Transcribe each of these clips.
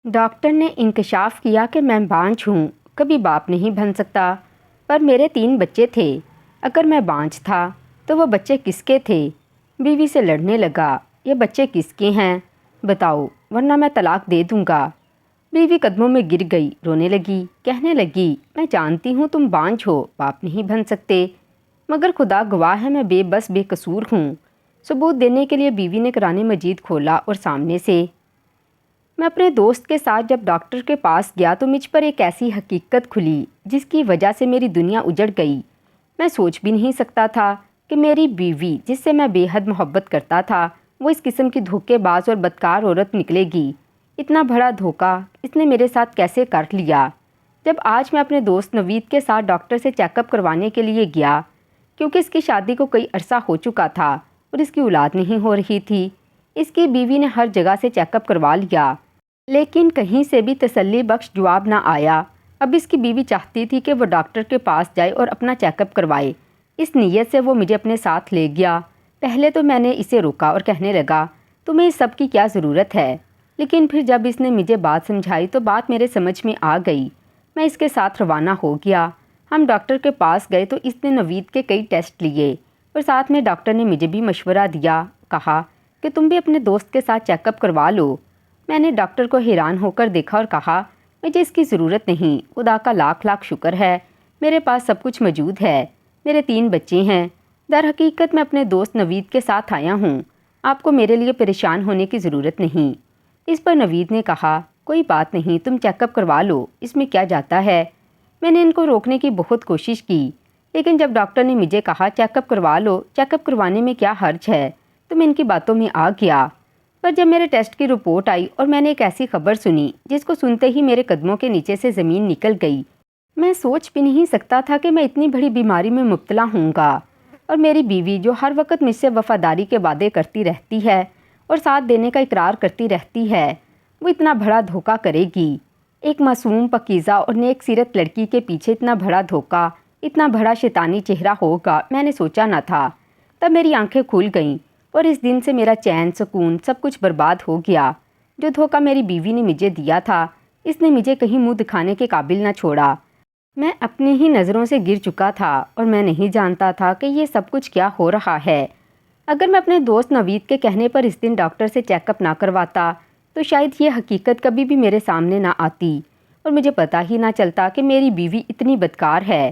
Doctor نے انکشاف کیا کہ میں بانجھ ہوں، کبھی باپ نہیں بن سکتا۔ پر میرے 3 بچے تھے، اگر میں بانجھ تھا تو وہ بچے کس کے تھے؟ بیوی سے لڑنے لگا، یہ بچے کس کے ہیں بتاؤ، ورنہ میں طلاق دے دوں گا۔ بیوی قدموں میں گر گئی، رونے لگی، کہنے لگی میں جانتی ہوں تم بانجھ ہو، باپ نہیں بن سکتے، مگر خدا گواہ ہے میں بے بس بے قصور ہوں۔ ثبوت دینے کے لیے بیوی نے قرآن مجید کھولا اور سامنے سے میں اپنے دوست کے ساتھ جب ڈاکٹر کے پاس گیا تو مجھ پر ایک ایسی حقیقت کھلی جس کی وجہ سے میری دنیا اجڑ گئی۔ میں سوچ بھی نہیں سکتا تھا کہ میری بیوی جس سے میں بے حد محبت کرتا تھا وہ اس قسم کی دھوکے باز اور بدکار عورت نکلے گی۔ اتنا بڑا دھوکہ اس نے میرے ساتھ کیسے کر لیا؟ جب آج میں اپنے دوست نوید کے ساتھ ڈاکٹر سے چیک اپ کروانے کے لیے گیا، کیونکہ اس کی شادی کو کئی عرصہ ہو چکا تھا اور اس کی اولاد نہیں ہو رہی تھی، اس کی بیوی نے ہر جگہ سے چیک اپ کروا لیا لیکن کہیں سے بھی تسلی بخش جواب نہ آیا۔ اب اس کی بیوی چاہتی تھی کہ وہ ڈاکٹر کے پاس جائے اور اپنا چیک اپ کروائے۔ اس نیت سے وہ مجھے اپنے ساتھ لے گیا۔ پہلے تو میں نے اسے روکا اور کہنے لگا تمہیں اس سب کی کیا ضرورت ہے، لیکن پھر جب اس نے مجھے بات سمجھائی تو بات میرے سمجھ میں آ گئی۔ میں اس کے ساتھ روانہ ہو گیا۔ ہم ڈاکٹر کے پاس گئے تو اس نے نوید کے کئی ٹیسٹ لیے اور ساتھ میں ڈاکٹر نے مجھے بھی مشورہ دیا، کہا کہ تم بھی اپنے دوست کے ساتھ چیک اپ کروا لو۔ میں نے ڈاکٹر کو حیران ہو کر دیکھا اور کہا مجھے اس کی ضرورت نہیں، خدا کا لاکھ لاکھ شکر ہے، میرے پاس سب کچھ موجود ہے، میرے 3 بچے ہیں۔ در حقیقت میں اپنے دوست نوید کے ساتھ آیا ہوں، آپ کو میرے لیے پریشان ہونے کی ضرورت نہیں۔ اس پر نوید نے کہا کوئی بات نہیں، تم چیک اپ کروا لو، اس میں کیا جاتا ہے۔ میں نے ان کو روکنے کی بہت کوشش کی، لیکن جب ڈاکٹر نے مجھے کہا چیک اپ کروا لو، چیک اپ کروانے میں کیا حرج ہے، تو میں ان کی باتوں میں آ گیا۔ پر جب میرے ٹیسٹ کی رپورٹ آئی اور میں نے ایک ایسی خبر سنی جس کو سنتے ہی میرے قدموں کے نیچے سے زمین نکل گئی۔ میں سوچ بھی نہیں سکتا تھا کہ میں اتنی بڑی بیماری میں مبتلا ہوں گا، اور میری بیوی جو ہر وقت مجھ سے وفاداری کے وعدے کرتی رہتی ہے اور ساتھ دینے کا اقرار کرتی رہتی ہے، وہ اتنا بڑا دھوکہ کرے گی۔ ایک معصوم پاکیزہ اور نیک سیرت لڑکی کے پیچھے اتنا بڑا دھوکہ، اتنا بڑا شیطانی چہرہ ہوگا، میں نے سوچا نہ تھا۔ تب میری آنکھیں کھل گئیں اور اس دن سے میرا چین، سکون، سب کچھ برباد ہو گیا۔ جو دھوکہ میری بیوی نے مجھے دیا تھا، اس نے مجھے کہیں منہ دکھانے کے قابل نہ چھوڑا۔ میں اپنی ہی نظروں سے گر چکا تھا اور میں نہیں جانتا تھا کہ یہ سب کچھ کیا ہو رہا ہے۔ اگر میں اپنے دوست نوید کے کہنے پر اس دن ڈاکٹر سے چیک اپ نہ کرواتا تو شاید یہ حقیقت کبھی بھی میرے سامنے نہ آتی اور مجھے پتہ ہی نہ چلتا کہ میری بیوی اتنی بدکار ہے۔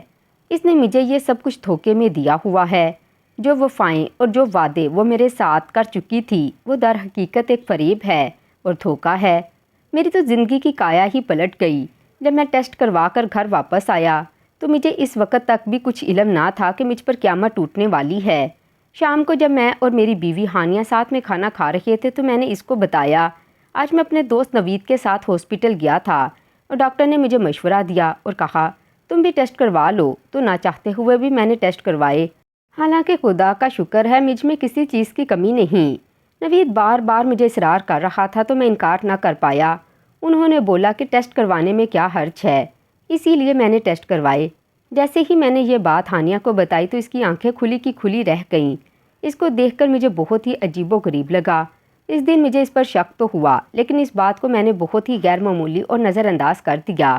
اس نے مجھے یہ سب کچھ دھوکے میں دیا ہوا ہے۔ جو وفائیں اور جو وعدے وہ میرے ساتھ کر چکی تھی وہ در حقیقت ایک فریب ہے اور دھوکہ ہے۔ میری تو زندگی کی کایا ہی پلٹ گئی۔ جب میں ٹیسٹ کروا کر گھر واپس آیا تو مجھے اس وقت تک بھی کچھ علم نہ تھا کہ مجھ پر قیامت ٹوٹنے والی ہے۔ شام کو جب میں اور میری بیوی ہانیہ ساتھ میں کھانا کھا رہے تھے تو میں نے اس کو بتایا آج میں اپنے دوست نوید کے ساتھ ہاسپٹل گیا تھا اور ڈاکٹر نے مجھے مشورہ دیا اور کہا تم بھی ٹیسٹ کروا لو، تو نہ چاہتے ہوئے بھی میں نے ٹیسٹ کروائے۔ حالانکہ خدا کا شکر ہے مجھ میں کسی چیز کی کمی نہیں۔ نوید بار بار مجھے اصرار کر رہا تھا تو میں انکار نہ کر پایا۔ انہوں نے بولا کہ ٹیسٹ کروانے میں کیا حرج ہے، اسی لیے میں نے ٹیسٹ کروائے۔ جیسے ہی میں نے یہ بات ہانیہ کو بتائی تو اس کی آنکھیں کھلی کی کھلی رہ گئیں۔ اس کو دیکھ کر مجھے بہت ہی عجیب و غریب لگا۔ اس دن مجھے اس پر شک تو ہوا، لیکن اس بات کو میں نے بہت ہی غیر معمولی اور نظر انداز کر دیا۔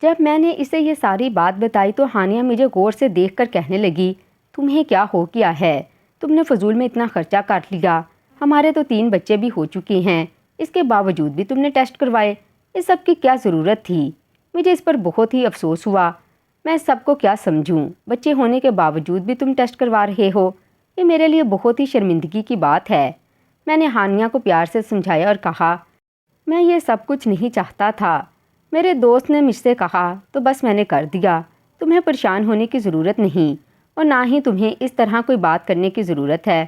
جب میں نے اسے یہ ساری بات بتائی تو ہانیہ مجھے غور سے دیکھ کر کہنے لگی تمہیں کیا ہو گیا ہے، تم نے فضول میں اتنا خرچہ کر لیا، ہمارے تو 3 بچے بھی ہو چکے ہیں، اس کے باوجود بھی تم نے ٹیسٹ کروائے، اس سب کی کیا ضرورت تھی؟ مجھے اس پر بہت ہی افسوس ہوا۔ میں سب کو کیا سمجھوں، بچے ہونے کے باوجود بھی تم ٹیسٹ کروا رہے ہو، یہ میرے لیے بہت ہی شرمندگی کی بات ہے۔ میں نے ہانیہ کو پیار سے سمجھایا اور کہا میں یہ سب کچھ نہیں چاہتا تھا، میرے دوست نے مجھ سے کہا تو بس میں نے کر دیا، تمہیں پریشان ہونے کی ضرورت نہیں اور نہ ہی تمہیں اس طرح کوئی بات کرنے کی ضرورت ہے۔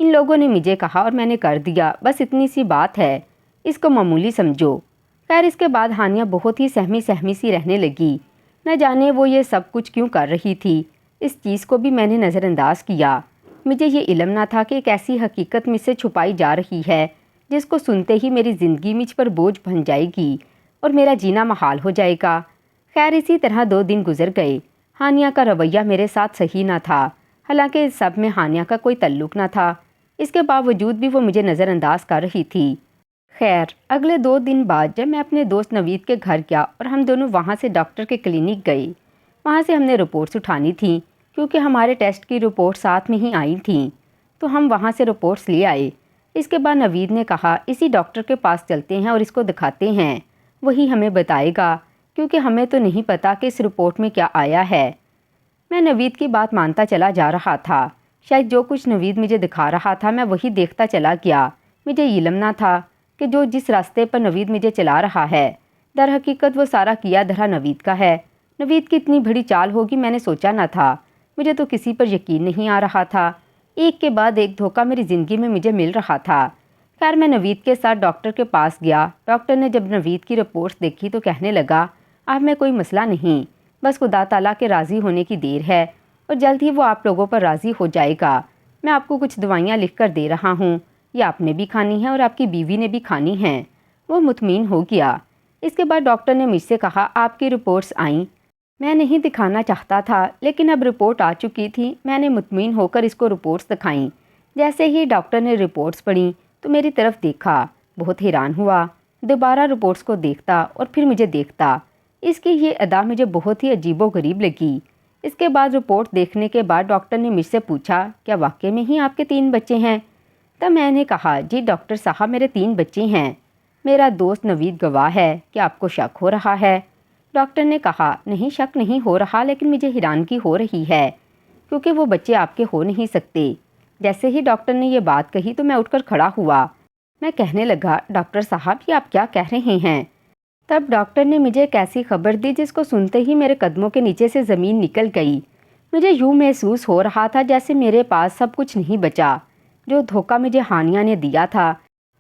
ان لوگوں نے مجھے کہا اور میں نے کر دیا، بس اتنی سی بات ہے، اس کو معمولی سمجھو۔ خیر اس کے بعد ہانیہ بہت ہی سہمی سہمی سی رہنے لگی۔ نہ جانے وہ یہ سب کچھ کیوں کر رہی تھی، اس چیز کو بھی میں نے نظر انداز کیا۔ مجھے یہ علم نہ تھا کہ ایک ایسی حقیقت مجھ سے چھپائی جا رہی ہے جس کو سنتے ہی میری زندگی مجھ پر بوجھ بن جائے گی اور میرا جینا محال ہو جائے گا۔ خیر اسی طرح 2 دن گزر گئے۔ ہانیہ کا رویہ میرے ساتھ صحیح نہ تھا، حالانکہ اس سب میں ہانیہ کا کوئی تعلق نہ تھا، اس کے باوجود بھی وہ مجھے نظر انداز کر رہی تھی۔ خیر اگلے 2 دن بعد جب میں اپنے دوست نوید کے گھر گیا اور ہم دونوں وہاں سے ڈاکٹر کے کلینک گئے، وہاں سے ہم نے رپورٹس اٹھانی تھیں کیونکہ ہمارے ٹیسٹ کی رپورٹ ساتھ میں ہی آئی تھیں، تو ہم وہاں سے رپورٹس لے آئے۔ اس کے بعد نوید نے کہا اسی ڈاکٹر کے پاس چلتے ہیں اور اس کو دکھاتے ہیں، وہی ہمیں بتائے گا کیونکہ ہمیں تو نہیں پتہ کہ اس رپورٹ میں کیا آیا ہے۔ میں نوید کی بات مانتا چلا جا رہا تھا، شاید جو کچھ نوید مجھے دکھا رہا تھا میں وہی دیکھتا چلا گیا۔ مجھے علم نہ تھا کہ جس راستے پر نوید مجھے چلا رہا ہے، در حقیقت وہ سارا کیا دھرا نوید کا ہے۔ نوید کی اتنی بڑی چال ہوگی میں نے سوچا نہ تھا، مجھے تو کسی پر یقین نہیں آ رہا تھا۔ ایک کے بعد ایک دھوکہ میری زندگی میں مجھے مل رہا تھا۔ خیر میں نوید کے ساتھ ڈاکٹر کے پاس گیا۔ ڈاکٹر نے جب نوید کی رپورٹس دیکھی تو کہنے لگا اب میں کوئی مسئلہ نہیں، بس خدا تعالیٰ کے راضی ہونے کی دیر ہے اور جلد ہی وہ آپ لوگوں پر راضی ہو جائے گا۔ میں آپ کو کچھ دوائیاں لکھ کر دے رہا ہوں، یہ آپ نے بھی کھانی ہیں اور آپ کی بیوی نے بھی کھانی ہیں۔ وہ مطمئن ہو گیا۔ اس کے بعد ڈاکٹر نے مجھ سے کہا آپ کی رپورٹس آئیں۔ میں نہیں دکھانا چاہتا تھا لیکن اب رپورٹ آ چکی تھی، میں نے مطمئن ہو کر اس کو رپورٹس دکھائیں۔ جیسے ہی ڈاکٹر نے رپورٹس پڑھیں تو میری طرف دیکھا، بہت حیران ہوا، دوبارہ رپورٹس کو دیکھتا اور پھر مجھے دیکھتا۔ اس کی یہ ادا مجھے بہت ہی عجیب و غریب لگی۔ اس کے بعد رپورٹ دیکھنے کے بعد ڈاکٹر نے مجھ سے پوچھا کیا واقعی میں ہی آپ کے 3 بچے ہیں؟ تب میں نے کہا جی ڈاکٹر صاحب میرے 3 بچے ہیں، میرا دوست نوید گواہ ہے، کیا آپ کو شک ہو رہا ہے؟ ڈاکٹر نے کہا نہیں شک نہیں ہو رہا، لیکن مجھے حیرانگی ہو رہی ہے کیونکہ وہ بچے آپ کے ہو نہیں سکتے۔ جیسے ہی ڈاکٹر نے یہ بات کہی تو میں اٹھ کر کھڑا ہوا۔ میں کہنے لگا ڈاکٹر صاحب یہ آپ کیا کہہ رہے ہیں؟ تب ڈاکٹر نے مجھے ایک ایسی خبر دی جس کو سنتے ہی میرے قدموں کے نیچے سے زمین نکل گئی۔ مجھے یوں محسوس ہو رہا تھا جیسے میرے پاس سب کچھ نہیں بچا۔ جو دھوکہ مجھے ہانیہ نے دیا تھا،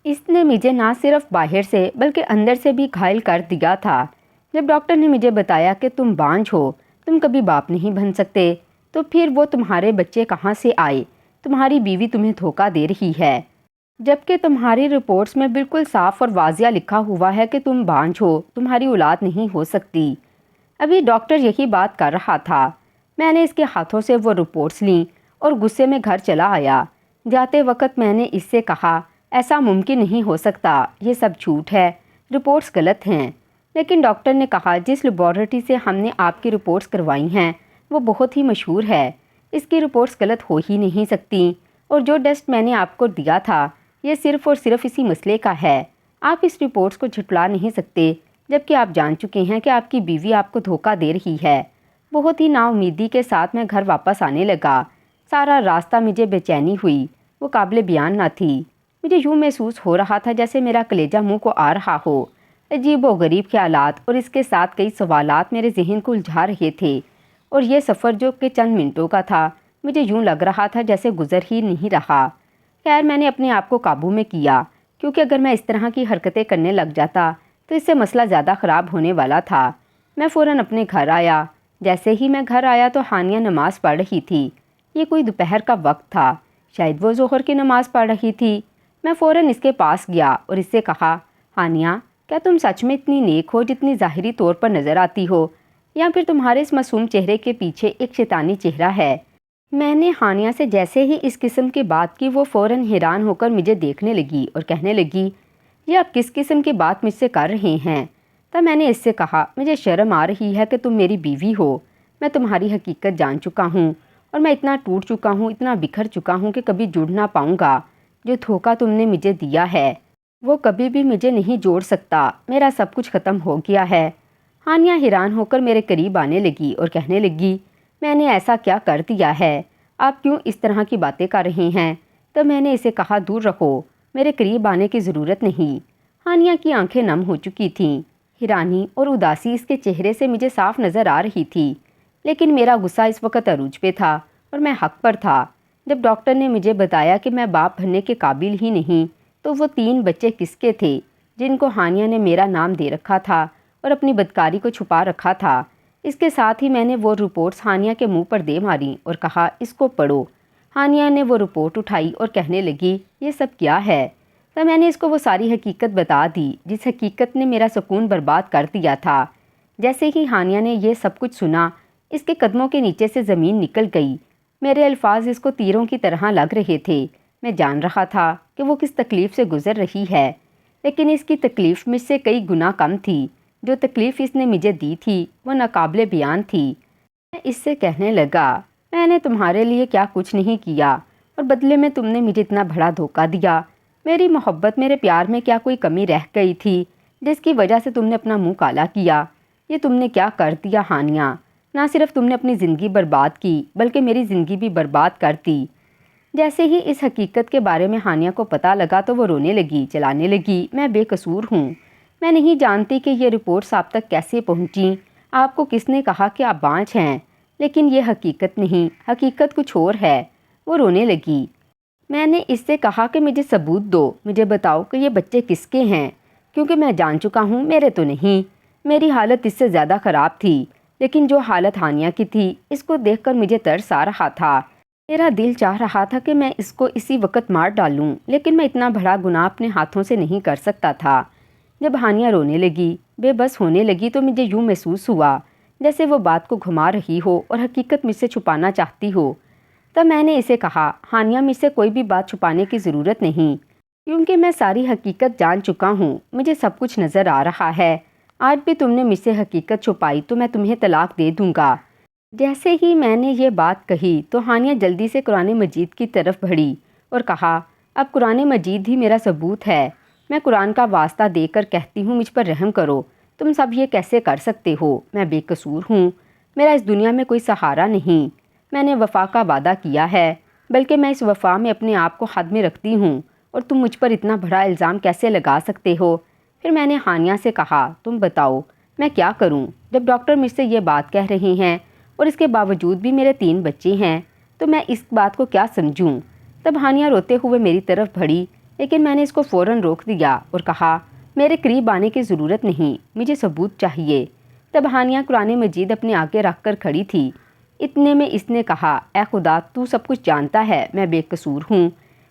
اس نے مجھے نہ صرف باہر سے بلکہ اندر سے بھی گھائل کر دیا تھا۔ جب ڈاکٹر نے مجھے بتایا کہ تم بانجھ ہو، تم کبھی باپ نہیں بن سکتے، تو پھر وہ تمہارے بچے کہاں سے آئے؟ تمہاری بیوی تمہیں دھوکہ دے رہی ہے، جبکہ تمہاری رپورٹس میں بالکل صاف اور واضح لکھا ہوا ہے کہ تم بانجھ ہو، تمہاری اولاد نہیں ہو سکتی۔ ابھی ڈاکٹر یہی بات کر رہا تھا، میں نے اس کے ہاتھوں سے وہ رپورٹس لیں اور غصے میں گھر چلا آیا۔ جاتے وقت میں نے اس سے کہا ایسا ممکن نہیں ہو سکتا، یہ سب جھوٹ ہے، رپورٹس غلط ہیں۔ لیکن ڈاکٹر نے کہا جس لیبارٹری سے ہم نے آپ کی رپورٹس کروائی ہیں وہ بہت ہی مشہور ہے، اس کی رپورٹس غلط ہو ہی نہیں سکتی، اور جو ٹیسٹ میں نے آپ کو دیا تھا یہ صرف اور صرف اسی مسئلے کا ہے۔ آپ اس رپورٹس کو جھٹلا نہیں سکتے جبکہ آپ جان چکے ہیں کہ آپ کی بیوی آپ کو دھوکہ دے رہی ہے۔ بہت ہی نا امیدی کے ساتھ میں گھر واپس آنے لگا۔ سارا راستہ مجھے بے چینی ہوئی، وہ قابل بیان نہ تھی۔ مجھے یوں محسوس ہو رہا تھا جیسے میرا کلیجہ منہ کو آ رہا ہو۔ عجیب و غریب خیالات اور اس کے ساتھ کئی سوالات میرے ذہن کو الجھا رہے تھے، اور یہ سفر جو کہ چند منٹوں کا تھا مجھے یوں لگ رہا تھا جیسے گزر ہی نہیں رہا۔ خیر میں نے اپنے آپ کو قابو میں کیا کیونکہ اگر میں اس طرح کی حرکتیں کرنے لگ جاتا تو اس سے مسئلہ زیادہ خراب ہونے والا تھا۔ میں فوراً اپنے گھر آیا۔ جیسے ہی میں گھر آیا تو ہانیہ نماز پڑھ رہی تھی۔ یہ کوئی دوپہر کا وقت تھا، شاید وہ ظہر کی نماز پڑھ رہی تھی۔ میں فوراً اس کے پاس گیا اور اس سے کہا ہانیہ کیا تم سچ میں اتنی نیک ہو جتنی ظاہری طور پر نظر آتی ہو، یا پھر تمہارے اس معصوم چہرے کے پیچھے ایک شیطانی چہرہ ہے؟ میں نے ہانیہ سے جیسے ہی اس قسم کی بات کی وہ فوراً حیران ہو کر مجھے دیکھنے لگی اور کہنے لگی یہ آپ کس قسم کی بات مجھ سے کر رہے ہیں؟ تب میں نے اس سے کہا مجھے شرم آ رہی ہے کہ تم میری بیوی ہو، میں تمہاری حقیقت جان چکا ہوں اور میں اتنا ٹوٹ چکا ہوں، اتنا بکھر چکا ہوں کہ کبھی جڑ نہ پاؤں گا۔ جو دھوکہ تم نے مجھے دیا ہے وہ کبھی بھی مجھے نہیں جوڑ سکتا، میرا سب کچھ ختم ہو گیا ہے۔ ہانیہ حیران ہو کر میرے قریب آنے لگی اور کہنے لگی میں نے ایسا کیا کر دیا ہے، آپ کیوں اس طرح کی باتیں کر رہے ہیں؟ تو میں نے اسے کہا دور رہو، میرے قریب آنے کی ضرورت نہیں۔ ہانیہ کی آنکھیں نم ہو چکی تھیں، حیرانی اور اداسی اس کے چہرے سے مجھے صاف نظر آ رہی تھی، لیکن میرا غصہ اس وقت عروج پہ تھا اور میں حق پر تھا۔ جب ڈاکٹر نے مجھے بتایا کہ میں باپ بننے کے قابل ہی نہیں، تو وہ 3 بچے کس کے تھے جن کو ہانیہ نے میرا نام دے رکھا تھا اور اپنی بدکاری کو چھپا رکھا تھا؟ اس کے ساتھ ہی میں نے وہ رپورٹس ہانیہ کے منہ پر دے ماری اور کہا اس کو پڑھو۔ ہانیہ نے وہ رپورٹ اٹھائی اور کہنے لگی یہ سب کیا ہے؟ تو میں نے اس کو وہ ساری حقیقت بتا دی جس حقیقت نے میرا سکون برباد کر دیا تھا۔ جیسے ہی ہانیہ نے یہ سب کچھ سنا اس کے قدموں کے نیچے سے زمین نکل گئی۔ میرے الفاظ اس کو تیروں کی طرح لگ رہے تھے۔ میں جان رہا تھا کہ وہ کس تکلیف سے گزر رہی ہے۔ لیکن اس کی تکلیف مجھ سے کئی گنا کم تھی۔ جو تکلیف اس نے مجھے دی تھی وہ ناقابل بیان تھی۔ میں اس سے کہنے لگا، میں نے تمہارے لیے کیا کچھ نہیں کیا اور بدلے میں تم نے مجھے اتنا بڑا دھوکہ دیا۔ میری محبت، میرے پیار میں کیا کوئی کمی رہ گئی تھی جس کی وجہ سے تم نے اپنا منہ کالا کیا؟ یہ تم نے کیا کر دیا ہانیہ؟ نہ صرف تم نے اپنی زندگی برباد کی بلکہ میری زندگی بھی برباد کر دی۔ جیسے ہی اس حقیقت کے بارے میں ہانیہ کو پتہ لگا تو وہ رونے لگی، چلانے لگی، میں بے قصور ہوں۔ میں نہیں جانتی کہ یہ رپورٹس آپ تک کیسے پہنچیں، آپ کو کس نے کہا کہ آپ بانجھ ہیں، لیکن یہ حقیقت نہیں، حقیقت کچھ اور ہے۔ وہ رونے لگی۔ میں نے اس سے کہا کہ مجھے ثبوت دو، مجھے بتاؤ کہ یہ بچے کس کے ہیں، کیونکہ میں جان چکا ہوں میرے تو نہیں۔ میری حالت اس سے زیادہ خراب تھی، لیکن جو حالت ہانیہ کی تھی اس کو دیکھ کر مجھے ترس آ رہا تھا۔ میرا دل چاہ رہا تھا کہ میں اس کو اسی وقت مار ڈالوں، لیکن میں اتنا بڑا گناہ اپنے ہاتھوں سے نہیں کر سکتا تھا۔ جب ہانیہ رونے لگی، بے بس ہونے لگی تو مجھے یوں محسوس ہوا جیسے وہ بات کو گھما رہی ہو اور حقیقت مجھ سے چھپانا چاہتی ہو۔ تب میں نے اسے کہا، ہانیہ مجھ سے کوئی بھی بات چھپانے کی ضرورت نہیں، کیونکہ میں ساری حقیقت جان چکا ہوں، مجھے سب کچھ نظر آ رہا ہے۔ آج بھی تم نے مجھ سے حقیقت چھپائی تو میں تمہیں طلاق دے دوں گا۔ جیسے ہی میں نے یہ بات کہی تو ہانیہ جلدی سے قرآن مجید کی طرف بڑھی اور کہا، اب قرآن مجید ہی میرا ثبوت ہے۔ میں قرآن کا واسطہ دے کر کہتی ہوں، مجھ پر رحم کرو۔ تم سب یہ کیسے کر سکتے ہو؟ میں بے قصور ہوں، میرا اس دنیا میں کوئی سہارا نہیں۔ میں نے وفا کا وعدہ کیا ہے، بلکہ میں اس وفا میں اپنے آپ کو حد میں رکھتی ہوں، اور تم مجھ پر اتنا بڑا الزام کیسے لگا سکتے ہو؟ پھر میں نے ہانیہ سے کہا، تم بتاؤ میں کیا کروں؟ جب ڈاکٹر مجھ سے یہ بات کہہ رہے ہیں اور اس کے باوجود بھی میرے 3 بچے ہیں تو میں اس بات کو کیا سمجھوں؟ تب ہانیہ روتے ہوئے میری طرف بڑھی، لیکن میں نے اس کو فوراً روک دیا اور کہا، میرے قریب آنے کی ضرورت نہیں، مجھے ثبوت چاہیے۔ تب ہانیہ قرآن مجید اپنے آگے رکھ کر کھڑی تھی۔ اتنے میں اس نے کہا، اے خدا، تو سب کچھ جانتا ہے، میں بے قصور ہوں،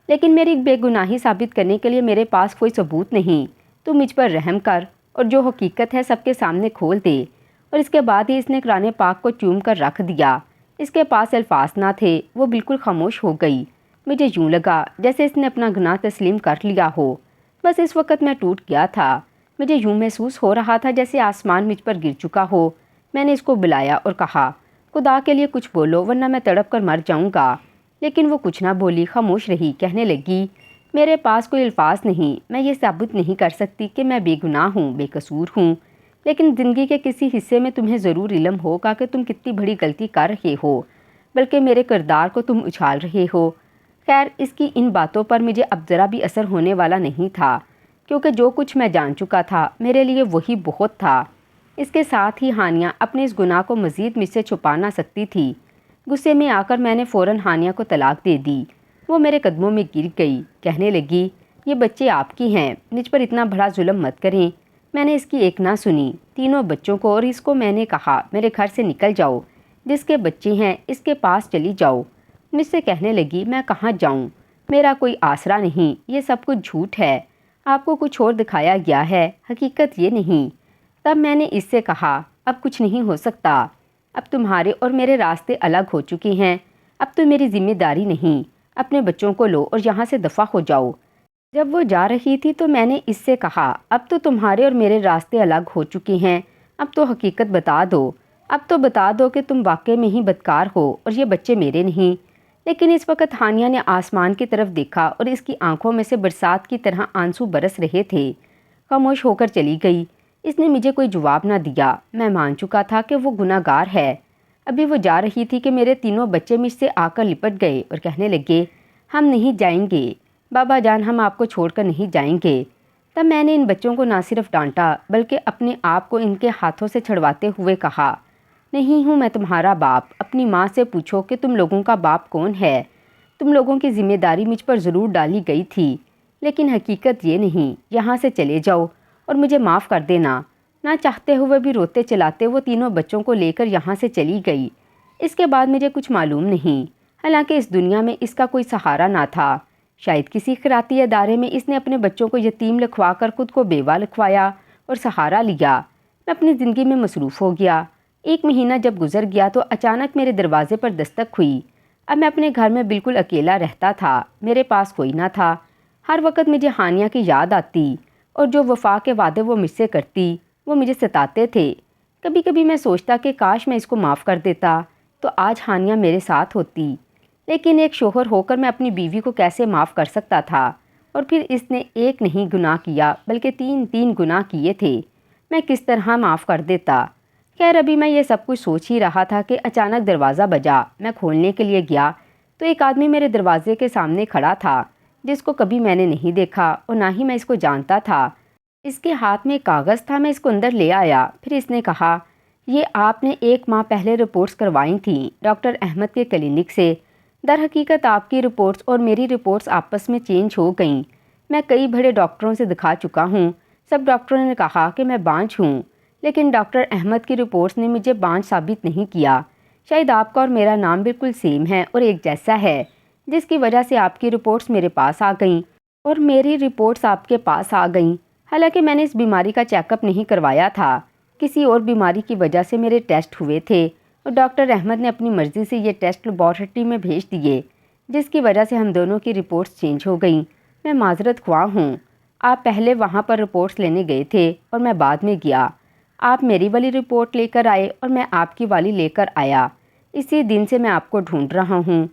لیکن میری بے گناہی ثابت کرنے کے لیے میرے پاس کوئی ثبوت نہیں۔ تو مجھ پر رحم کر اور جو حقیقت ہے سب کے سامنے کھول دے۔ اور اس کے بعد ہی اس نے قرآن پاک کو چوم کر رکھ دیا۔ اس کے پاس الفاظ نہ تھے، وہ بالکل خاموش ہو گئی۔ مجھے یوں لگا جیسے اس نے اپنا گناہ تسلیم کر لیا ہو۔ بس اس وقت میں ٹوٹ گیا تھا۔ مجھے یوں محسوس ہو رہا تھا جیسے آسمان مجھ پر گر چکا ہو۔ میں نے اس کو بلایا اور کہا، خدا کے لیے کچھ بولو ورنہ میں تڑپ کر مر جاؤں گا۔ لیکن وہ کچھ نہ بولی، خاموش رہی، کہنے لگی، میرے پاس کوئی الفاظ نہیں، میں یہ ثابت نہیں کر سکتی کہ میں بے گناہ ہوں، بے قصور ہوں، لیکن زندگی کے کسی حصے میں تمہیں ضرور علم ہوگا کہ تم کتنی بڑی غلطی کر رہے ہو، بلکہ میرے کردار کو تم اچھال رہے ہو۔ خیر، اس کی ان باتوں پر مجھے اب ذرا بھی اثر ہونے والا نہیں تھا، کیونکہ جو کچھ میں جان چکا تھا میرے لیے وہی بہت تھا۔ اس کے ساتھ ہی ہانیہ اپنے اس گناہ کو مزید مجھ سے چھپا نہ سکتی تھی۔ غصے میں آ کر میں نے فوراً ہانیہ کو طلاق دے دی۔ وہ میرے قدموں میں گر گئی، کہنے لگی، یہ بچے آپ کی ہیں، مجھ پر اتنا بڑا ظلم مت کریں۔ میں نے اس کی ایک نہ سنی، تینوں بچوں کو اور اس کو میں نے کہا، میرے گھر سے نکل جاؤ، جس کے بچے ہیں اس کے پاس چلی جاؤ۔ مجھ سے کہنے لگی، میں کہاں جاؤں؟ میرا کوئی آسرا نہیں، یہ سب کچھ جھوٹ ہے، آپ کو کچھ اور دکھایا گیا ہے، حقیقت یہ نہیں۔ تب میں نے اس سے کہا، اب کچھ نہیں ہو سکتا، اب تمہارے اور میرے راستے الگ ہو چکے ہیں، اب تو میری ذمہ داری نہیں، اپنے بچوں کو لو اور یہاں سے دفع ہو جاؤ۔ جب وہ جا رہی تھی تو میں نے اس سے کہا، اب تو تمہارے اور میرے راستے الگ ہو چکے ہیں، اب تو حقیقت بتا دو، اب تو بتا دو کہ تم واقعی میں ہی بدکار ہو اور یہ بچے میرے نہیں۔ لیکن اس وقت ہانیہ نے آسمان کی طرف دیکھا اور اس کی آنکھوں میں سے برسات کی طرح آنسو برس رہے تھے۔ خاموش ہو کر چلی گئی۔ اس نے مجھے کوئی جواب نہ دیا۔ میں مان چکا تھا کہ وہ گناہ گار ہے۔ ابھی وہ جا رہی تھی کہ میرے تینوں بچے مجھ سے آ کر لپٹ گئے اور کہنے لگے، ہم نہیں جائیں گے بابا جان، ہم آپ کو چھوڑ کر نہیں جائیں گے۔ تب میں نے ان بچوں کو نہ صرف ڈانٹا بلکہ اپنے آپ کو ان کے ہاتھوں سے چھڑواتے ہوئے کہا، نہیں ہوں میں تمہارا باپ، اپنی ماں سے پوچھو کہ تم لوگوں کا باپ کون ہے۔ تم لوگوں کی ذمہ داری مجھ پر ضرور ڈالی گئی تھی، لیکن حقیقت یہ نہیں۔ یہاں سے چلے جاؤ اور مجھے معاف کر دینا۔ نہ چاہتے ہوئے بھی روتے چلاتے وہ تینوں بچوں کو لے کر یہاں سے چلی گئی۔ اس کے بعد مجھے کچھ معلوم نہیں، حالانکہ اس دنیا میں اس کا کوئی سہارا نہ تھا۔ شاید کسی خیراتی ادارے میں اس نے اپنے بچوں کو یتیم لکھوا کر خود کو بیوہ لکھوایا اور سہارا لیا۔ میں اپنی زندگی میں مصروف ہو گیا۔ 1 مہینہ جب گزر گیا تو اچانک میرے دروازے پر دستک ہوئی۔ اب میں اپنے گھر میں بالکل اکیلا رہتا تھا، میرے پاس کوئی نہ تھا۔ ہر وقت مجھے ہانیہ کی یاد آتی۔ اور جو وفا کے وعدے وہ مجھ سے کرتی وہ مجھے ستاتے تھے۔ کبھی کبھی میں سوچتا کہ کاش میں اس کو معاف کر دیتا تو آج ہانیہ میرے ساتھ ہوتی، لیکن ایک شوہر ہو کر میں اپنی بیوی کو کیسے معاف کر سکتا تھا؟ اور پھر اس نے ایک نہیں گناہ کیا بلکہ تین گناہ کیے تھے، میں کس طرح معاف کر دیتا؟ خیر ابھی میں یہ سب کچھ سوچ ہی رہا تھا کہ اچانک دروازہ بجا۔ میں کھولنے کے لیے گیا تو ایک آدمی میرے دروازے کے سامنے کھڑا تھا جس کو کبھی میں نے نہیں دیکھا اور نہ ہی میں اس کو جانتا تھا۔ اس کے ہاتھ میں ایک کاغذ تھا، میں اس کو اندر لے آیا۔ پھر اس نے کہا، یہ آپ نے 1 ماہ پہلے رپورٹس کروائی تھیں ڈاکٹر احمد کے کلینک سے۔ در حقیقت آپ کی رپورٹس اور میری رپورٹس آپس میں چینج ہو گئیں۔ میں کئی بڑے ڈاکٹروں سے دکھا چکا ہوں، سب ڈاکٹروں نے کہا کہ میں بانجھ ہوں، لیکن ڈاکٹر احمد کی رپورٹس نے مجھے بانجھ ثابت نہیں کیا۔ شاید آپ کا اور میرا نام بالکل سیم ہے اور ایک جیسا ہے، جس کی وجہ سے آپ کی رپورٹس میرے پاس آ گئیں اور میری رپورٹس آپ کے پاس آ گئیں۔ حالانکہ میں نے اس بیماری کا چیک اپ نہیں کروایا تھا، کسی اور بیماری کی وجہ سے میرے ٹیسٹ ہوئے تھے اور ڈاکٹر احمد نے اپنی مرضی سے یہ ٹیسٹ لیبارٹری میں بھیج دیے، جس کی وجہ سے ہم دونوں کی رپورٹس چینج ہو گئیں۔ میں معذرت خواہ ہوں، آپ پہلے وہاں پر رپورٹس لینے گئے تھے اور میں بعد میں گیا۔ آپ میری والی رپورٹ لے کر آئے اور میں آپ کی والی لے کر آیا۔ اسی دن سے میں آپ کو ڈھونڈ رہا ہوں۔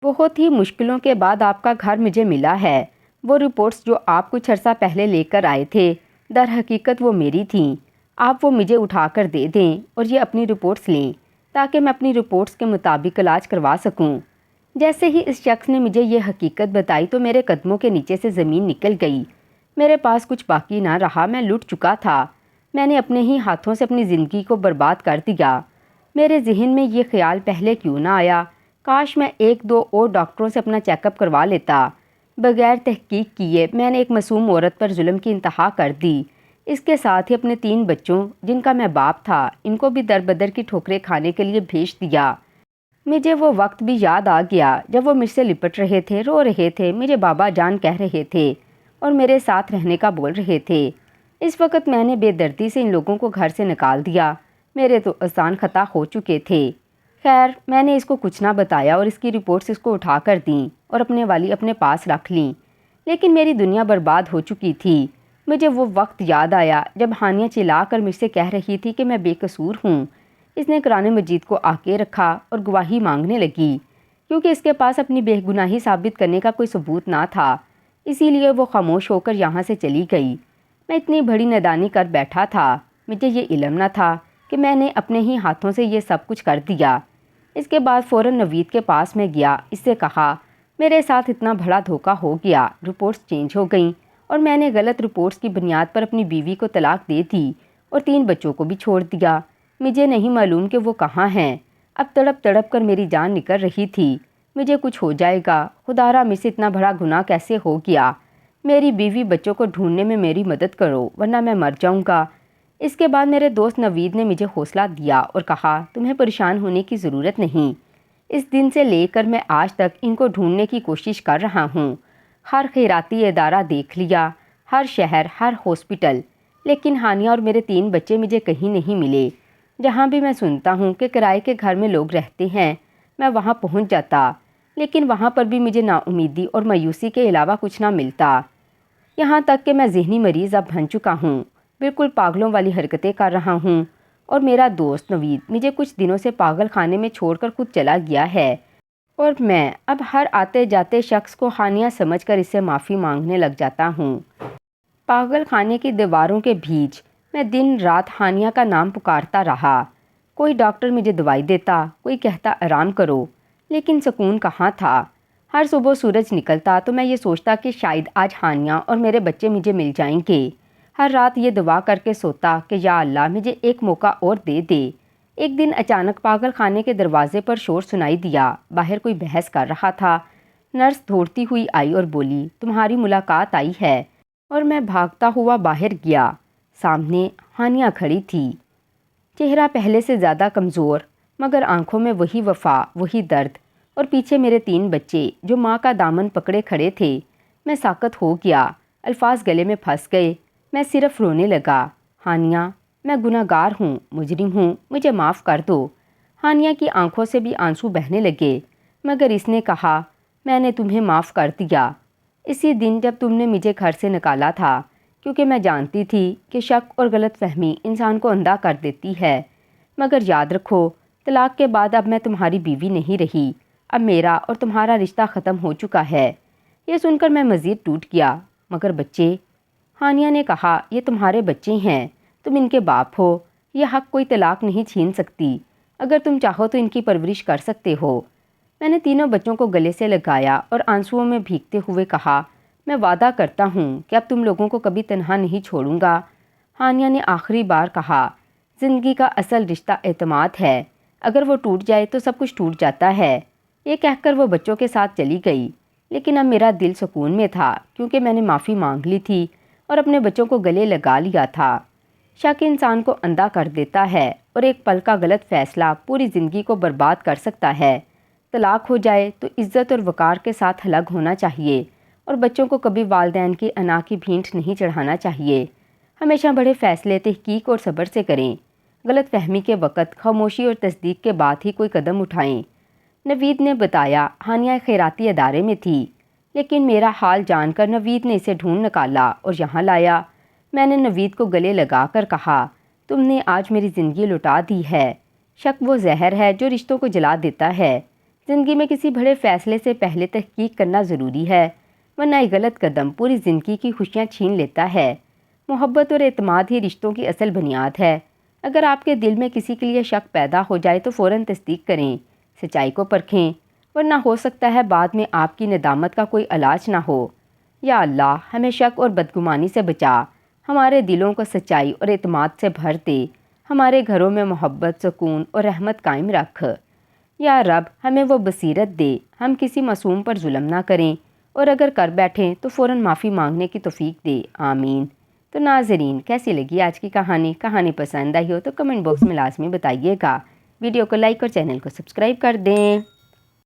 بہت ہی مشکلوں کے بعد آپ کا گھر مجھے ملا ہے۔ وہ رپورٹس جو آپ کچھ عرصہ پہلے لے کر آئے تھے، در حقیقت وہ میری تھیں۔ آپ وہ مجھے اٹھا کر دے دیں اور یہ اپنی رپورٹس لیں تاکہ میں اپنی رپورٹس کے مطابق علاج کروا سکوں۔ جیسے ہی اس شخص نے مجھے یہ حقیقت بتائی تو میرے قدموں کے نیچے سے زمین نکل گئی۔ میرے پاس کچھ باقی نہ رہا، میں لٹ چکا تھا۔ میں نے اپنے ہی ہاتھوں سے اپنی زندگی کو برباد کر دیا۔ میرے ذہن میں یہ خیال پہلے کیوں نہ آیا، کاش میں 1-2 اور ڈاکٹروں سے اپنا چیک اپ کروا لیتا۔ بغیر تحقیق کیے میں نے ایک معصوم عورت پر ظلم کی انتہا کر دی۔ اس کے ساتھ ہی اپنے 3 بچوں جن کا میں باپ تھا، ان کو بھی در بدر کی ٹھوکریں کھانے کے لیے بھیج دیا۔ مجھے وہ وقت بھی یاد آ گیا جب وہ مجھ سے لپٹ رہے تھے، رو رہے تھے، مجھے بابا جان کہہ رہے تھے اور میرے ساتھ رہنے کا بول رہے تھے۔ اس وقت میں نے بے دردی سے ان لوگوں کو گھر سے نکال دیا۔ میرے تو آسان خطا ہو چکے تھے۔ خیر میں نے اس کو کچھ نہ بتایا اور اس کی رپورٹس اس کو اٹھا کر دیں اور اپنے والی اپنے پاس رکھ لیں، لیکن میری دنیا برباد ہو چکی تھی۔ مجھے وہ وقت یاد آیا جب ہانیہ چلا کر مجھ سے کہہ رہی تھی کہ میں بے قصور ہوں۔ اس نے قرآن مجید کو آگے رکھا اور گواہی مانگنے لگی، کیونکہ اس کے پاس اپنی بے گناہی ثابت کرنے کا کوئی ثبوت نہ تھا، اسی لیے وہ خاموش ہو کر یہاں سے چلی گئی۔ میں اتنی بڑی نادانی کر بیٹھا تھا، مجھے یہ علم نہ تھا کہ میں نے اپنے ہی ہاتھوں سے یہ سب کچھ کر دیا۔ اس کے بعد فوراً نوید کے پاس میں گیا، اس سے کہا میرے ساتھ اتنا بڑا دھوکہ ہو گیا، رپورٹس چینج ہو گئیں اور میں نے غلط رپورٹس کی بنیاد پر اپنی بیوی کو طلاق دے دی اور 3 بچوں کو بھی چھوڑ دیا۔ مجھے نہیں معلوم کہ وہ کہاں ہیں۔ اب تڑپ تڑپ کر میری جان نکل رہی تھی، مجھے کچھ ہو جائے گا، خدا را مجھ سے اتنا بڑا گناہ کیسے ہو گیا؟ میری بیوی بچوں کو ڈھونڈنے میں میری مدد کرو ورنہ میں مر جاؤں گا۔ اس کے بعد میرے دوست نوید نے مجھے حوصلہ دیا اور کہا تمہیں پریشان ہونے کی ضرورت نہیں۔ اس دن سے لے کر میں آج تک ان کو ڈھونڈنے کی کوشش کر رہا ہوں، ہر خیراتی ادارہ دیکھ لیا، ہر شہر، ہر ہاسپٹل، لیکن ہانیہ اور میرے 3 بچے مجھے کہیں نہیں ملے۔ جہاں بھی میں سنتا ہوں کہ کرائے کے گھر میں لوگ رہتے ہیں، میں وہاں پہنچ جاتا، لیکن وہاں پر بھی مجھے نا امیدی اور مایوسی کے علاوہ کچھ نہ ملتا۔ یہاں تک کہ میں ذہنی مریض اب بن چکا ہوں، بالکل پاگلوں والی حرکتیں کر رہا ہوں، اور میرا دوست نوید مجھے کچھ دنوں سے پاگل خانے میں چھوڑ کر خود چلا گیا ہے، اور میں اب ہر آتے جاتے شخص کو ہانیہ سمجھ کر اس سے معافی مانگنے لگ جاتا ہوں۔ پاگل خانے کی دیواروں کے بیچ میں دن رات ہانیہ کا نام پکارتا رہا۔ کوئی ڈاکٹر مجھے دوائی دیتا، کوئی کہتا آرام کرو، لیکن سکون کہاں تھا؟ ہر صبح سورج نکلتا تو میں یہ سوچتا کہ شاید آج ہانیہ اور میرے بچے مجھے مل جائیں گے۔ ہر رات یہ دعا کر کے سوتا کہ یا اللہ مجھے ایک موقع اور دے دے۔ ایک دن اچانک پاگل خانے کے دروازے پر شور سنائی دیا، باہر کوئی بحث کر رہا تھا۔ نرس دوڑتی ہوئی آئی اور بولی تمہاری ملاقات آئی ہے، اور میں بھاگتا ہوا باہر گیا۔ سامنے ہانیہ کھڑی تھی، چہرہ پہلے سے زیادہ کمزور، مگر آنکھوں میں وہی وفا، وہی درد، اور پیچھے میرے 3 بچے جو ماں کا دامن پکڑے کھڑے تھے۔ میں ساکت ہو گیا، الفاظ گلے میں پھنس گئے، میں صرف رونے لگا۔ ہانیہ میں گناہ گار ہوں، مجرم ہوں، مجھے معاف کر دو۔ ہانیہ کی آنکھوں سے بھی آنسو بہنے لگے، مگر اس نے کہا میں نے تمہیں معاف کر دیا اسی دن جب تم نے مجھے گھر سے نکالا تھا، کیونکہ میں جانتی تھی کہ شک اور غلط فہمی انسان کو اندھا کر دیتی ہے۔ مگر یاد رکھو، طلاق کے بعد اب میں تمہاری بیوی نہیں رہی، اب میرا اور تمہارا رشتہ ختم ہو چکا ہے۔ یہ سن کر میں مزید ٹوٹ گیا۔ مگر بچے؟ ہانیہ نے کہا، یہ تمہارے بچے ہیں، تم ان کے باپ ہو، یہ حق کوئی طلاق نہیں چھین سکتی۔ اگر تم چاہو تو ان کی پرورش کر سکتے ہو۔ میں نے تینوں بچوں کو گلے سے لگایا اور آنسوؤں میں بھیگتے ہوئے کہا، میں وعدہ کرتا ہوں کہ اب تم لوگوں کو کبھی تنہا نہیں چھوڑوں گا۔ ہانیہ نے آخری بار کہا، زندگی کا اصل رشتہ اعتماد ہے، اگر وہ ٹوٹ جائے تو سب کچھ ٹوٹ جاتا ہے۔ یہ کہہ کر وہ بچوں کے ساتھ چلی گئی، لیکن اب میرا دل سکون میں تھا کیونکہ میں نے معافی مانگ لی تھی اور اپنے بچوں کو گلے لگا لیا تھا۔ شک انسان کو اندھا کر دیتا ہے اور ایک پل کا غلط فیصلہ پوری زندگی کو برباد کر سکتا ہے۔ طلاق ہو جائے تو عزت اور وقار کے ساتھ الگ ہونا چاہیے اور بچوں کو کبھی والدین کی انا کی بھینٹ نہیں چڑھانا چاہیے۔ ہمیشہ بڑے فیصلے تحقیق اور صبر سے کریں۔ غلط فہمی کے وقت خاموشی اور تصدیق کے بعد ہی کوئی قدم اٹھائیں۔ نوید نے بتایا، ہانیہ خیراتی ادارے میں تھی، لیکن میرا حال جان کر نوید نے اسے ڈھونڈ نکالا اور یہاں لایا۔ میں نے نوید کو گلے لگا کر کہا، تم نے آج میری زندگی لٹا دی ہے۔ شک وہ زہر ہے جو رشتوں کو جلا دیتا ہے۔ زندگی میں کسی بڑے فیصلے سے پہلے تحقیق کرنا ضروری ہے، ورنہ ایک غلط قدم پوری زندگی کی خوشیاں چھین لیتا ہے۔ محبت اور اعتماد ہی رشتوں کی اصل بنیاد ہے۔ اگر آپ کے دل میں کسی کے لیے شک پیدا ہو جائے تو فوراً تصدیق کریں، سچائی کو پرکھیں، ورنہ ہو سکتا ہے بعد میں آپ کی ندامت کا کوئی علاج نہ ہو۔ یا اللہ، ہمیں شک اور بدگمانی سے بچا، ہمارے دلوں کو سچائی اور اعتماد سے بھر دے، ہمارے گھروں میں محبت، سکون اور رحمت قائم رکھ۔ یا رب، ہمیں وہ بصیرت دے، ہم کسی معصوم پر ظلم نہ کریں، اور اگر کر بیٹھیں تو فوراً معافی مانگنے کی توفیق دے، آمین۔ تو ناظرین، کیسی لگی آج کی کہانی پسند آئی ہو تو کمنٹ باکس میں لازمی بتائیے گا۔ ویڈیو کو لائک اور چینل کو سبسکرائب کر دیں۔